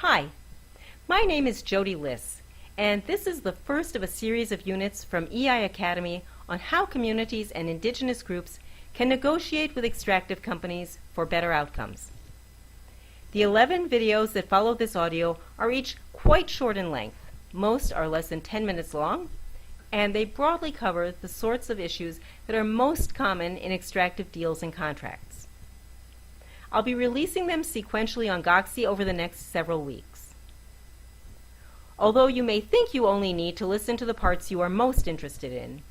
Hi, my name is Jody Liss, and this is the first of a series of units from EI Academy on how communities and indigenous groups can negotiate with extractive companies for better outcomes. The 11 videos that follow this audio are each quite short in length. Most are less than 10 minutes long, and they broadly cover the sorts of issues that are most common in extractive deals and contracts. I'll be releasing them sequentially on Goxi over the next several weeks. Although you may think you only need to listen to the parts you are most interested in,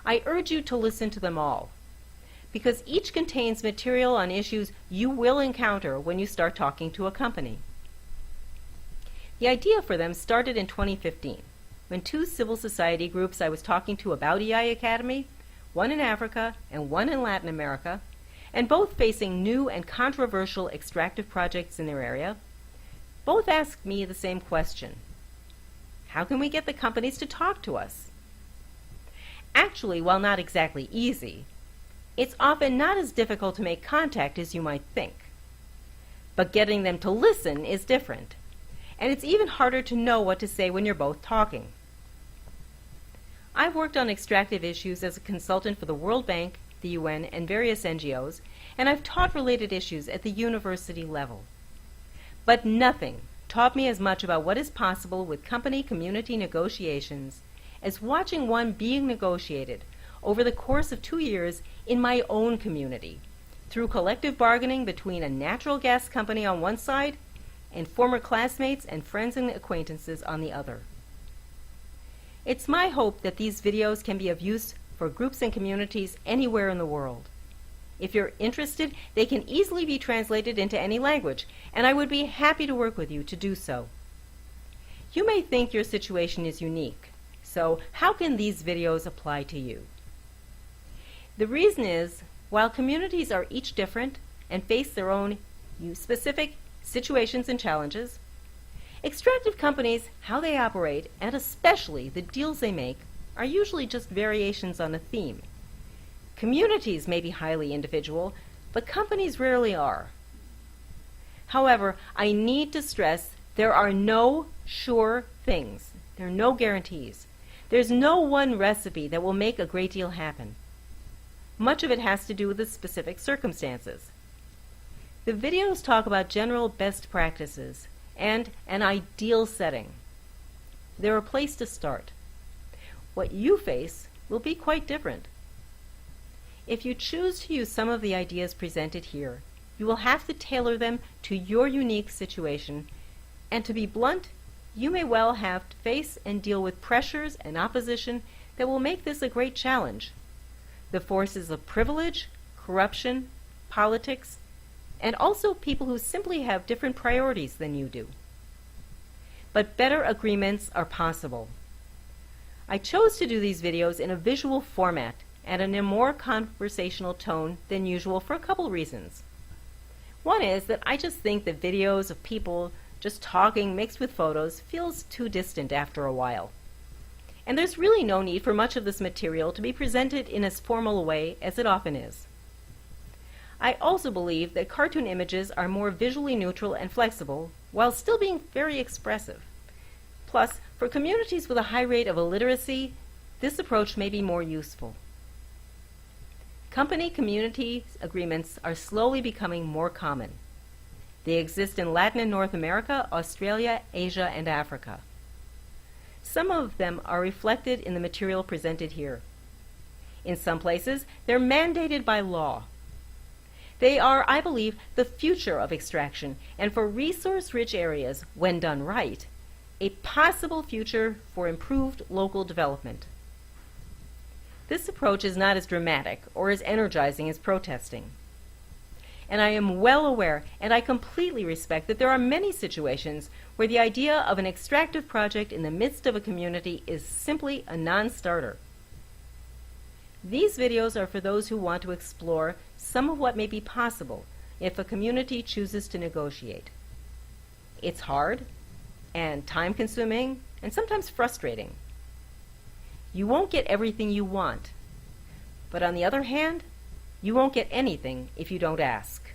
I urge you to listen to them all, because each contains material on issues you will encounter when you start talking to a company. The idea for them started in 2015, when two civil society groups I was talking to about EI Academy, one in Africa and one in Latin America, and both facing new and controversial extractive projects in their area, both asked me the same question: how can we get the companies to talk to us? Actually, while not exactly easy, it's often not as difficult to make contact as you might think. But getting them to listen is different, and it's even harder to know what to say when you're both talking. I've worked on extractive issues as a consultant for the World Bank, the UN, and various NGOs, and I've taught related issues at the university level. But nothing taught me as much about what is possible with company-community negotiations as watching one being negotiated over the course of 2 years in my own community, through collective bargaining between a natural gas company on one side and former classmates and friends and acquaintances on the other. It's my hope that these videos can be of use for groups and communities anywhere in the world. If you're interested, they can easily be translated into any language, and I would be happy to work with you to do so. You may think your situation is unique, so how can these videos apply to you? The reason is, while communities are each different and face their own specific situations and challenges, extractive companies, how they operate, and especially the deals they make, are usually just variations on a theme. Communities may be highly individual, but companies rarely are. However, I need to stress there are no sure things. There are no guarantees. There's no one recipe that will make a great deal happen. Much of it has to do with the specific circumstances. The videos talk about general best practices and an ideal setting. They're a place to start. What you face will be quite different. If you choose to use some of the ideas presented here, you will have to tailor them to your unique situation, and to be blunt, you may well have to face and deal with pressures and opposition that will make this a great challenge. The forces of privilege, corruption, politics, and also people who simply have different priorities than you do. But better agreements are possible. I chose to do these videos in a visual format and in a more conversational tone than usual for a couple reasons. One is that I just think that videos of people just talking mixed with photos feels too distant after a while. And there's really no need for much of this material to be presented in as formal a way as it often is. I also believe that cartoon images are more visually neutral and flexible while still being very expressive. Plus, for communities with a high rate of illiteracy, this approach may be more useful. Company-community agreements are slowly becoming more common. They exist in Latin and North America, Australia, Asia, and Africa. Some of them are reflected in the material presented here. In some places, they're mandated by law. They are, I believe, the future of extraction, and for resource-rich areas, when done right, a possible future for improved local development. This approach is not as dramatic or as energizing as protesting. And I am well aware, and I completely respect, that there are many situations where the idea of an extractive project in the midst of a community is simply a non-starter. These videos are for those who want to explore some of what may be possible if a community chooses to negotiate. It's hard and time-consuming and sometimes frustrating. You won't get everything you want, but on the other hand, you won't get anything if you don't ask.